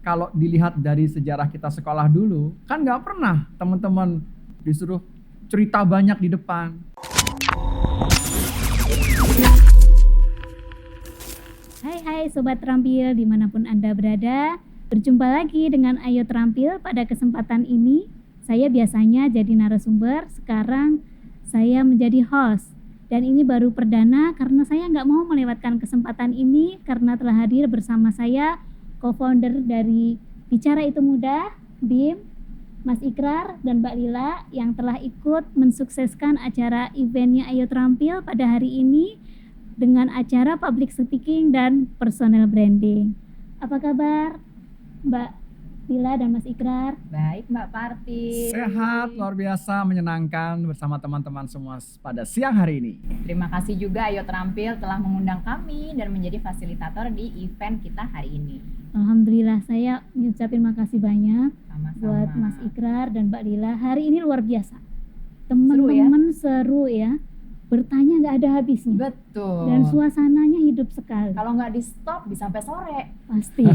kalau dilihat dari sejarah kita sekolah dulu, kan nggak pernah teman-teman disuruh cerita banyak di depan. Hai Sobat Terampil dimanapun Anda berada. Berjumpa lagi dengan Ayo Terampil pada kesempatan ini. Saya biasanya jadi narasumber, sekarang saya menjadi host. Dan ini baru perdana karena saya nggak mau melewatkan kesempatan ini karena telah hadir bersama saya co-founder dari Bicara Itu Mudah, BIM, Mas Ikrar dan Mbak Lila yang telah ikut mensukseskan acara eventnya Ayo Terampil pada hari ini dengan acara public speaking dan personal branding. Apa kabar Mbak Lila dan Mas Ikrar? Baik Mbak Parti. Sehat, luar biasa, menyenangkan bersama teman-teman semua pada siang hari ini. Terima kasih juga Ayo Terampil telah mengundang kami dan menjadi fasilitator di event kita hari ini. Alhamdulillah, saya ngucapin makasih banyak Sama-sama. buat Mas Ikrar dan Mbak Lila. Hari ini luar biasa. Teman-teman seru ya. Bertanya nggak ada habisnya. Betul. Dan suasananya hidup sekali. Kalau nggak di stop bisa sampai sore. Pasti.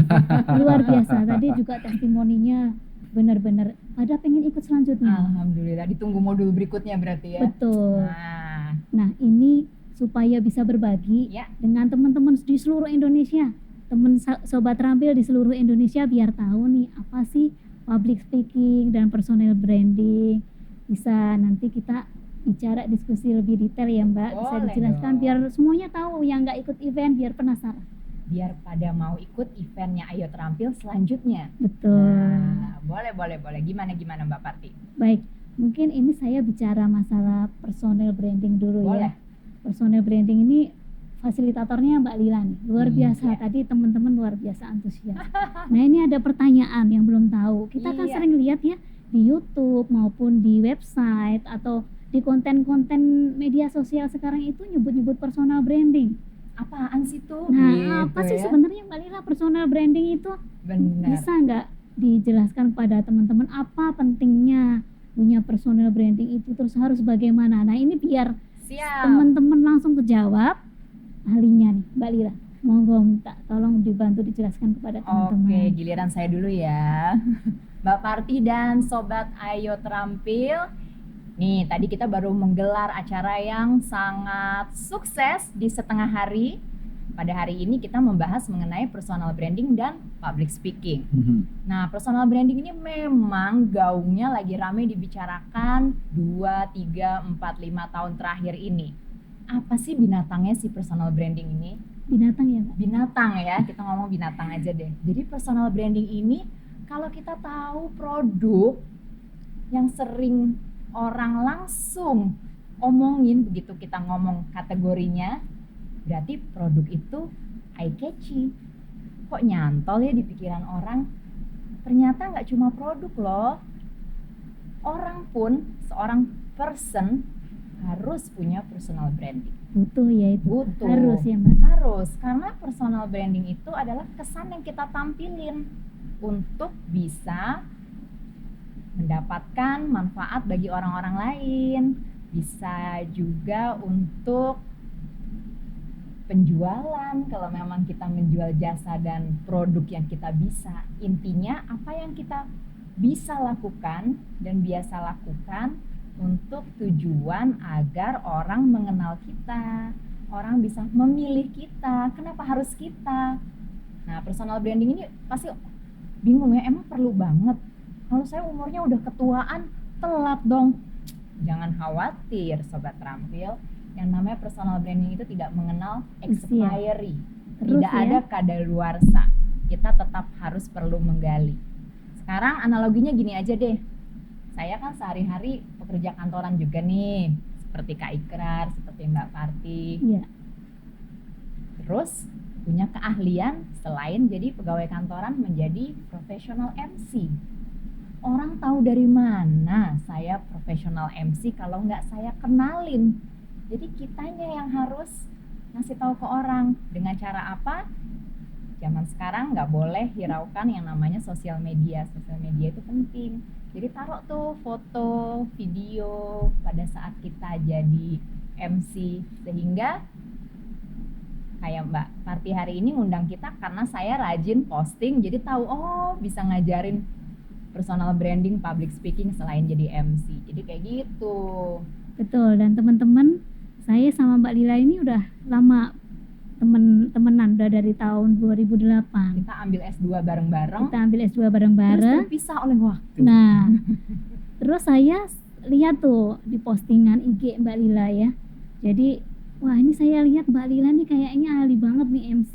Luar biasa. Tadi juga testimoninya benar-benar pada pengen ikut selanjutnya. Alhamdulillah. Ditunggu modul berikutnya berarti ya. Betul. Nah ini supaya bisa berbagi Ya. dengan teman-teman di seluruh Indonesia, teman Sobat Terampil di seluruh Indonesia biar tahu nih apa sih public speaking dan personal branding. Bisa nanti kita bicara diskusi lebih detail ya Mbak. Bisa Boleh dijelaskan dong. biar semuanya tahu, yang nggak ikut event biar penasaran. Biar pada mau ikut eventnya Ayo Terampil selanjutnya. Betul. Nah, boleh. Gimana Mbak Parti? Baik, mungkin ini saya bicara masalah personal branding dulu Boleh. ya. Personal branding ini fasilitatornya Mbak Lila nih. Luar biasa, tadi teman-teman luar biasa antusias. Nah ini ada pertanyaan yang belum tahu. Kita kan Iya. sering lihat ya di YouTube maupun di website atau di konten-konten media sosial sekarang itu nyebut-nyebut personal branding. Apaan sih tuh? Nah, apa Gitu sih ya. sebenarnya Mbak Lila personal branding itu? Benar. Bisa nggak dijelaskan kepada teman-teman apa pentingnya punya personal branding itu, terus harus bagaimana? Nah ini biar Siap. teman-teman langsung kejawab ahlinya nih Mbak Lila. Monggo minta tolong dibantu dijelaskan kepada teman-teman. Oke, giliran saya dulu ya. Mbak Parti dan Sobat Ayo Terampil. Nih, tadi kita baru menggelar acara yang sangat sukses di setengah hari. Pada hari ini kita membahas mengenai personal branding dan public speaking. Nah, personal branding ini memang gaungnya lagi ramai dibicarakan 2, 3, 4, 5 tahun terakhir ini. Apa sih binatangnya si personal branding ini? Binatang ya Mbak? Binatang ya, kita ngomong binatang aja deh. Jadi personal branding ini kalau kita tahu produk yang sering orang langsung omongin, begitu kita ngomong kategorinya, berarti produk itu eye catchy. Kok nyantol ya di pikiran orang? Ternyata nggak cuma produk loh. Orang pun, seorang person harus punya personal branding. Butuh ya itu. Butuh. Harus ya Mbak? Harus, karena personal branding itu adalah kesan yang kita tampilin untuk bisa mendapatkan manfaat bagi orang-orang lain, bisa juga untuk penjualan kalau memang kita menjual jasa dan produk yang kita bisa. Intinya apa yang kita bisa lakukan dan biasa lakukan untuk tujuan agar orang mengenal kita, orang bisa memilih kita. Kenapa harus kita? Nah, personal branding ini pasti bingung ya, emang perlu banget? Kalau saya umurnya udah ketuaan, telat dong. Jangan khawatir Sobat Terampil, yang namanya personal branding itu tidak mengenal expiry. Terus Tidak ya. ada kadaluarsa. Kita tetap harus perlu menggali. Sekarang analoginya gini aja deh. Saya kan sehari-hari pekerja kantoran juga nih, seperti Kak Ikrar, seperti Mbak Parti. Iya. Terus punya keahlian selain jadi pegawai kantoran menjadi profesional MC. Orang tahu dari mana saya profesional MC kalau nggak saya kenalin. Jadi kitanya yang harus ngasih tahu ke orang. Dengan cara apa? Zaman sekarang nggak boleh hiraukan yang namanya sosial media. Sosial media itu penting. Jadi taruh tuh foto, video pada saat kita jadi MC, sehingga kayak Mbak Parti hari ini ngundang kita karena saya rajin posting, jadi tahu bisa ngajarin personal branding, public speaking selain jadi MC. Jadi kayak gitu. Betul, dan teman-teman, saya sama Mbak Lila ini udah lama temenan, udah dari tahun 2008. Kita ambil S2 bareng-bareng. Kita ambil S2 Terus bareng-bareng. terpisah oleh waktu. Nah, terus saya lihat tuh di postingan IG Mbak Lila ya. Jadi, wah ini saya lihat Mbak Lila nih kayaknya ahli banget nih MC.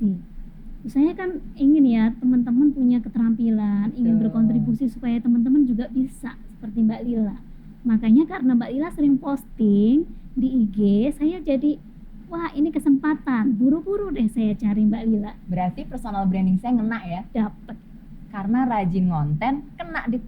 Saya kan ingin ya teman-teman punya keterampilan, ingin berkontribusi supaya teman-teman juga bisa seperti Mbak Lila. Makanya karena Mbak Lila sering posting di IG, saya jadi wah ini kesempatan, buru-buru deh saya cari Mbak Lila. Berarti personal branding saya ngena ya. Dapet. Karena rajin konten, kena di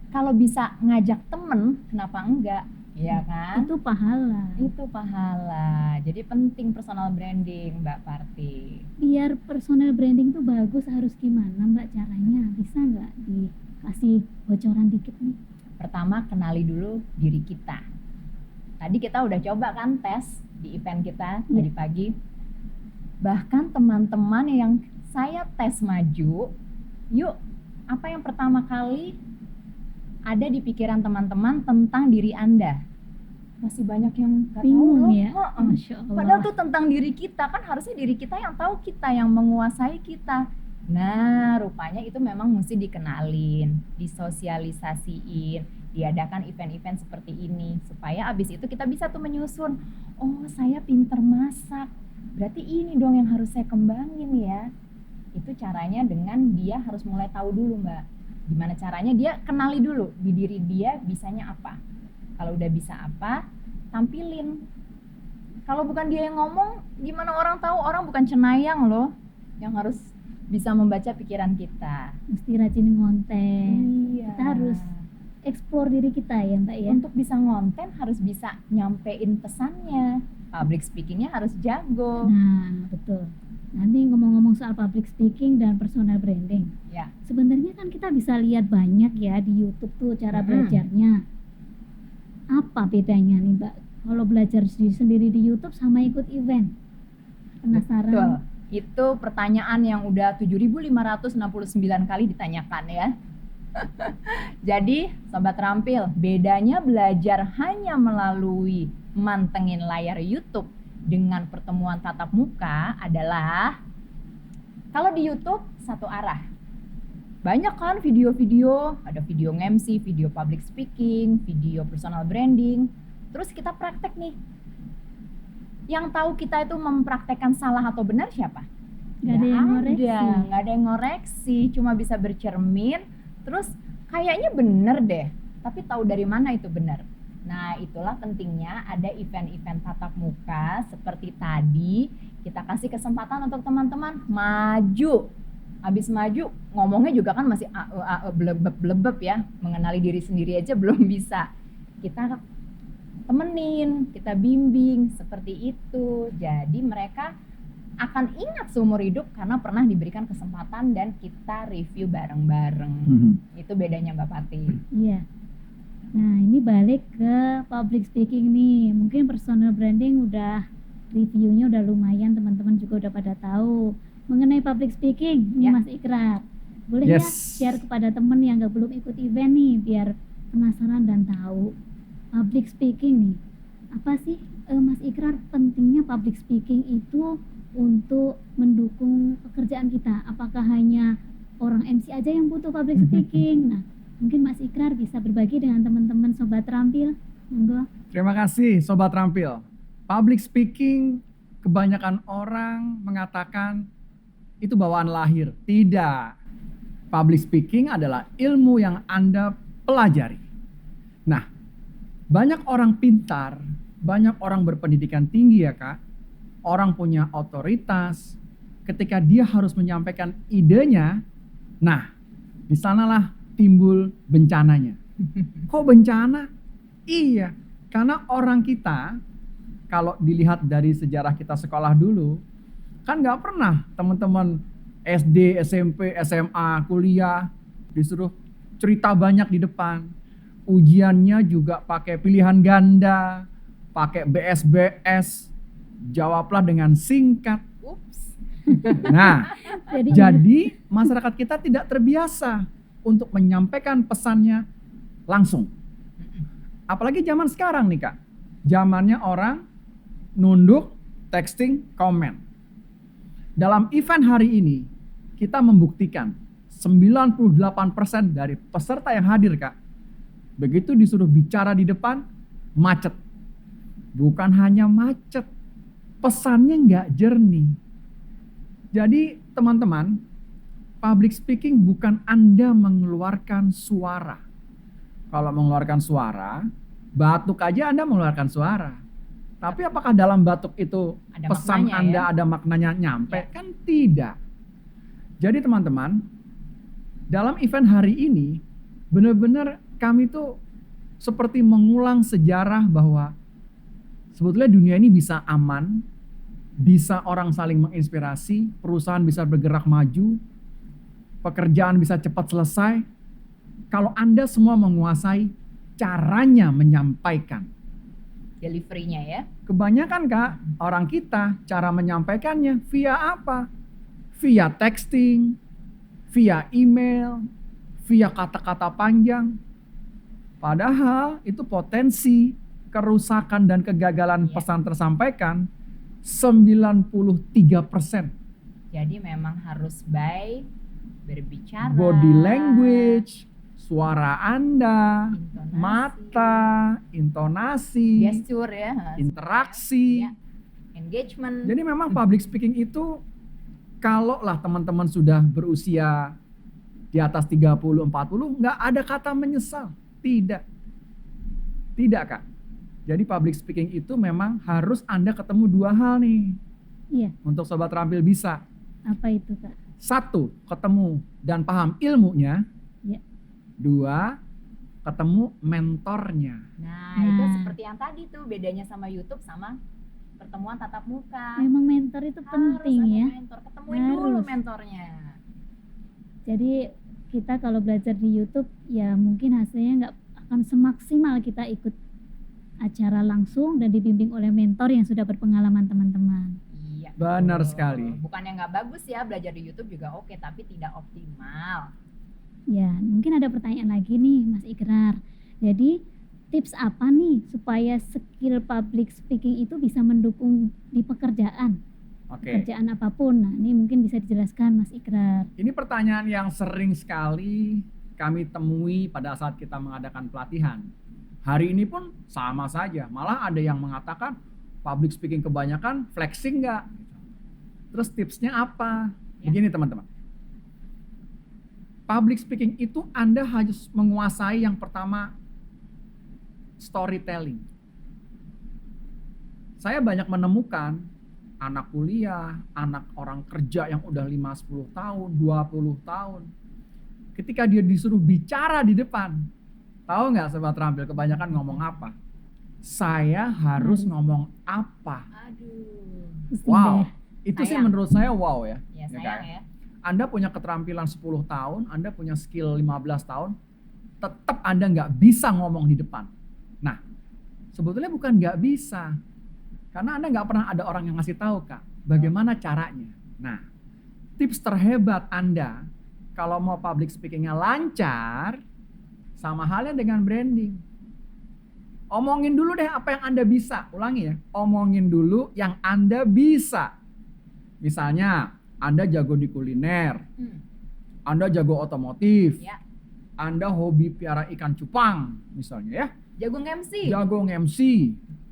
Kalau bisa ngajak temen, kenapa enggak? Iya kan? Itu pahala. Itu pahala. Jadi penting personal branding, Mbak Parti. Biar personal branding tuh bagus harus gimana Mbak caranya? Bisa nggak dikasih bocoran dikit nih? Pertama, kenali dulu diri kita. Tadi kita udah coba kan tes di event kita tadi pagi. Bahkan teman-teman yang saya tes maju, yuk apa yang pertama kali ada di pikiran teman-teman tentang diri Anda? Masih banyak yang nggak tahu Bingung loh. ya? Masya Allah. Padahal tuh tentang diri kita, kan harusnya diri kita yang tahu kita, yang menguasai kita. Nah, rupanya itu memang mesti dikenalin, disosialisasiin, diadakan event-event seperti ini supaya abis itu kita bisa tuh menyusun, oh saya pinter masak, berarti ini dong yang harus saya kembangin ya. Itu caranya dengan dia harus mulai tahu dulu Mbak, gimana caranya dia kenali dulu di diri dia bisanya apa. Kalau udah bisa apa, tampilin. Kalau bukan dia yang ngomong, gimana orang tahu? Orang bukan cenayang loh yang harus bisa membaca pikiran kita. Mesti rajin ngonten. Iya. Kita harus explore diri kita ya Mbak ya. Untuk bisa ngonten harus bisa nyampein pesannya. Public speakingnya harus jago. Nah, betul. Nanti ngomong-ngomong soal public speaking dan personal branding. Ya. Sebenarnya kan kita bisa lihat banyak ya di YouTube tuh cara belajarnya. Apa bedanya nih Mbak? Kalau belajar sendiri di YouTube sama ikut event? Penasaran? Betul. Itu pertanyaan yang udah 7.569 kali ditanyakan ya. Jadi, Sobat Terampil, bedanya belajar hanya melalui mantengin layar YouTube dengan pertemuan tatap muka adalah kalau di YouTube satu arah. Banyak kan video-video, ada video MC, video public speaking, video personal branding. Terus kita praktek nih. Yang tahu kita itu mempraktekkan salah atau benar siapa? Gak ada yang ngoreksi. Gak ada yang ngoreksi, cuma bisa bercermin. Terus kayaknya bener deh, tapi tahu dari mana itu benar. Nah itulah pentingnya ada event-event tatap muka seperti tadi. Kita kasih kesempatan untuk teman-teman maju. Habis maju ngomongnya juga kan masih blebeb ya, mengenali diri sendiri aja belum bisa. Kita temenin, kita bimbing seperti itu. Jadi mereka akan ingat seumur hidup karena pernah diberikan kesempatan dan kita review bareng-bareng. Itu bedanya Mbak Pati. Iya. Nah ini balik ke public speaking nih. Mungkin personal branding udah reviewnya udah lumayan, teman-teman juga udah pada tahu. Mengenai public speaking, nih Mas Ikrar, boleh ya share kepada temen yang belum ikut event nih, biar penasaran dan tahu public speaking nih. Apa sih Mas Ikrar pentingnya public speaking itu untuk mendukung pekerjaan kita? Apakah hanya orang MC aja yang butuh public speaking? Nah, mungkin Mas Ikrar bisa berbagi dengan teman-teman Sobat Terampil. Monggo. Terima kasih Sobat Terampil. Public speaking, kebanyakan orang mengatakan itu bawaan lahir. Tidak. Public speaking adalah ilmu yang Anda pelajari. Nah, banyak orang pintar, banyak orang berpendidikan tinggi ya Kak. Orang punya otoritas. Ketika dia harus menyampaikan idenya, nah, di sanalah timbul bencananya. Kok bencana? Iya, karena orang kita, kalau dilihat dari sejarah kita sekolah dulu, kan gak pernah teman-teman SD, SMP, SMA, kuliah disuruh cerita banyak di depan. Ujiannya juga pakai pilihan ganda, pakai BSBS, jawablah dengan singkat. Nah, Jadi, jadi masyarakat kita tidak terbiasa untuk menyampaikan pesannya langsung. Apalagi zaman sekarang nih Kak. Zamannya orang nunduk, texting, komen. Dalam event hari ini, kita membuktikan 98% dari peserta yang hadir Kak, begitu disuruh bicara di depan, macet. Bukan hanya macet, pesannya nggak jernih. Jadi teman-teman, public speaking bukan Anda mengeluarkan suara. Kalau mengeluarkan suara, batuk aja Anda mengeluarkan suara. Tapi apakah dalam batuk itu Ada pesan maknanya, Anda ya? ada maknanya nyampe? Ya. Kan tidak. Jadi teman-teman, dalam event hari ini, benar-benar kami tuh seperti mengulang sejarah bahwa sebetulnya dunia ini bisa aman, bisa orang saling menginspirasi, perusahaan bisa bergerak maju, pekerjaan bisa cepat selesai, kalau Anda semua menguasai caranya menyampaikan. Delivery-nya ya. Kebanyakan Kak, orang kita cara menyampaikannya via apa? Via texting, via email, via kata-kata panjang. Padahal itu potensi kerusakan dan kegagalan Iya. pesan tersampaikan 93%. Jadi memang harus baik berbicara. Body language, suara Anda, Intonasi. mata, intonasi, gesture ya. interaksi. Ya. Engagement. Jadi memang public speaking itu kalau lah teman-teman sudah berusia di atas 30-40 nggak ada kata menyesal. Tidak. Tidak Kak. Jadi public speaking itu memang harus Anda ketemu dua hal nih. iya, Untuk Sobat Terampil bisa. apa itu Kak? Satu, ketemu dan paham ilmunya. Ya. Dua, ketemu mentornya. Nah, Nah. itu seperti yang tadi tuh bedanya sama YouTube sama pertemuan tatap muka. Memang mentor itu penting Harus ada ya. mentor, ketemuin dulu Harus. mentornya. Jadi kita kalau belajar di YouTube ya mungkin hasilnya nggak akan semaksimal kita ikut acara langsung dan dibimbing oleh mentor yang sudah berpengalaman teman-teman. Iya. Benar betul. sekali. Bukannya nggak bagus ya belajar di YouTube juga oke, tapi tidak optimal. Ya, mungkin ada pertanyaan lagi nih Mas Ikrar. Jadi tips apa nih supaya skill public speaking itu bisa mendukung di pekerjaan? Oke. Pekerjaan apapun. Nah, ini mungkin bisa dijelaskan Mas Ikrar. Ini pertanyaan yang sering sekali kami temui pada saat kita mengadakan pelatihan. Hari ini pun sama saja. Malah ada yang mengatakan public speaking kebanyakan flexing nggak? Terus tipsnya apa? Ya. Begini teman-teman. Public speaking itu Anda harus menguasai yang pertama storytelling. Saya banyak menemukan anak kuliah, anak orang kerja yang udah 5-10 tahun, 20 tahun. Ketika dia disuruh bicara di depan, tahu nggak Sobat Terampil kebanyakan ngomong apa? Saya harus ngomong apa? Aduh. Pusing Wow, deh. itu sih Sayang. menurut saya wow ya. Ya Ya sayang kan? ya. Anda punya keterampilan 10 tahun, Anda punya skill 15 tahun, tetap Anda nggak bisa ngomong di depan. Nah, sebetulnya bukan nggak bisa, karena Anda nggak pernah ada orang yang ngasih tahu Kak, bagaimana caranya. Nah, tips terhebat Anda kalau mau public speakingnya lancar, sama halnya dengan branding. Omongin dulu deh apa yang Anda bisa. Ulangi ya, omongin dulu yang Anda bisa. Misalnya, Anda jago di kuliner, Anda jago otomotif, Ya. Anda hobi piara ikan cupang misalnya ya, Jago MC. jago nge-MC,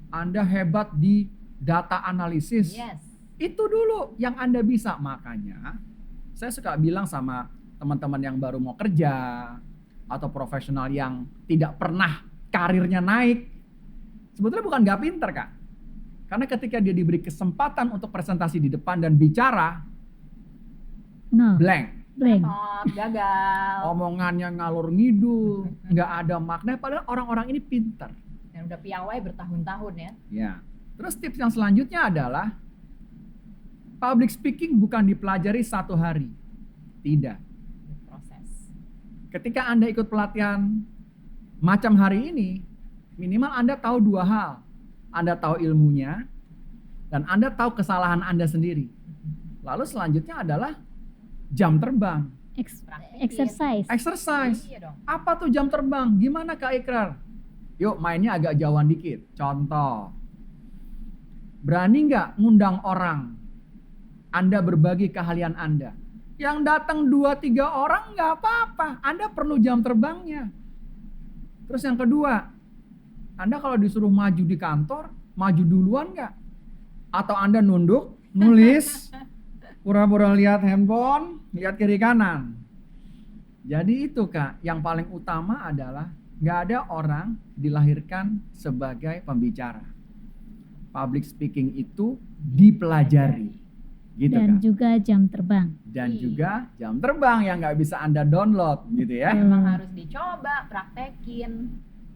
Anda hebat di data analisis. Yes. Itu dulu yang Anda bisa. Makanya saya suka bilang sama teman-teman yang baru mau kerja atau profesional yang tidak pernah karirnya naik, sebetulnya bukan gak pinter Kak. Karena ketika dia diberi kesempatan untuk presentasi di depan dan bicara, No, blank. blank. Repot, gagal. Omongannya ngalur ngidul, nggak ada makna. Padahal orang-orang ini pinter. Dan udah piawai bertahun-tahun ya. Ya. Terus tips yang selanjutnya adalah public speaking bukan dipelajari satu hari. Tidak. Proses. Ketika Anda ikut pelatihan macam hari ini, minimal Anda tahu dua hal. Anda tahu ilmunya dan Anda tahu kesalahan Anda sendiri. Lalu selanjutnya adalah jam terbang. Praktekin. Exercise. Exercise. Iya dong. Apa tuh jam terbang? Gimana Kak Ikrar? Yuk mainnya agak jauhan dikit. Contoh. Berani nggak ngundang orang? Anda berbagi keahlian Anda. Yang datang 2-3 orang nggak apa-apa. Anda perlu jam terbangnya. Terus yang kedua, Anda kalau disuruh maju di kantor, maju duluan nggak? Atau Anda nunduk, nulis, pura-pura lihat handphone, lihat kiri kanan. Jadi itu Kak, yang paling utama adalah nggak ada orang dilahirkan sebagai pembicara. Public speaking itu dipelajari. Gitu Dan Kak. juga jam terbang. Dan Iya. juga jam terbang yang nggak bisa Anda download gitu ya. Memang harus dicoba, praktekin.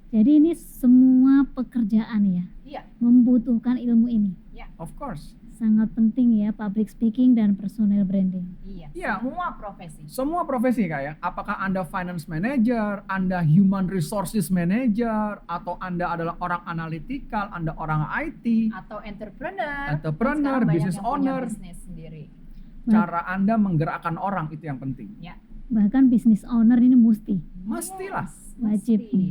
Jadi ini semua pekerjaan ya, Iya, membutuhkan ilmu ini. Of course. Sangat penting ya, public speaking dan personal branding. iya. Iya. Semua profesi. Semua profesi Kak ya. Apakah Anda finance manager, Anda human resources manager, atau Anda adalah orang analytical, Anda orang IT, Atau entrepreneur. Entrepreneur, Kan sekarang banyak business yang punya owner. bisnis sendiri. cara Anda menggerakkan orang itu yang penting. Bahkan business owner ini mesti. Mestilah. Wajib. mesti.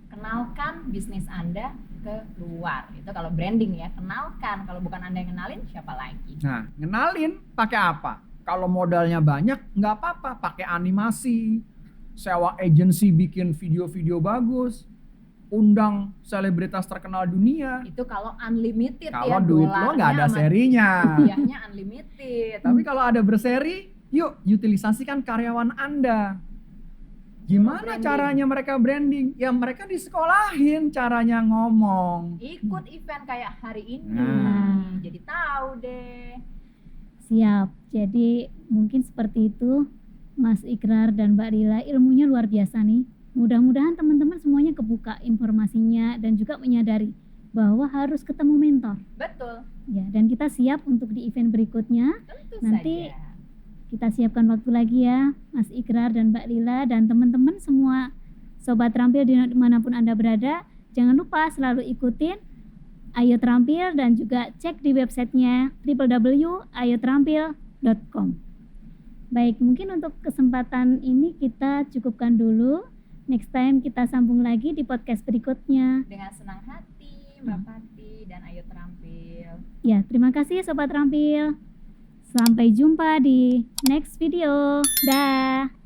Kenalkan bisnis Anda ke luar. Itu kalau branding ya, kenalkan. Kalau bukan Anda yang kenalin, siapa lagi? Nah, ngenalin pakai apa? Kalau modalnya banyak, nggak apa-apa, pakai animasi, sewa agency bikin video-video bagus, undang selebritas terkenal dunia. Itu kalau unlimited ya, Kalau duit lo nggak ada serinya. Rupiahnya unlimited. Tapi kalau ada berseri, yuk utilisasikan karyawan Anda. Gimana Branding. caranya mereka branding? Ya mereka disekolahin caranya ngomong. Ikut event kayak hari ini. Nah. Jadi tahu deh. Siap. Jadi mungkin seperti itu Mas Ikrar dan Mbak Lila, ilmunya luar biasa nih. Mudah-mudahan teman-teman semuanya kebuka informasinya dan juga menyadari bahwa harus ketemu mentor. Betul. Ya, dan kita siap untuk di event berikutnya. Tentu Nanti saja. kita siapkan waktu lagi ya Mas Ikrar dan Mbak Lila dan teman-teman semua Sobat Terampil dimanapun Anda berada. Jangan lupa selalu ikutin Ayo Terampil dan juga cek di websitenya www.ayoterampil.com. Baik, mungkin untuk kesempatan ini kita cukupkan dulu. Next time kita sambung lagi di podcast berikutnya. Dengan senang hati, Mbak Pati dan Ayo Terampil. Ya, terima kasih Sobat Terampil. Sampai jumpa di next video. Dah.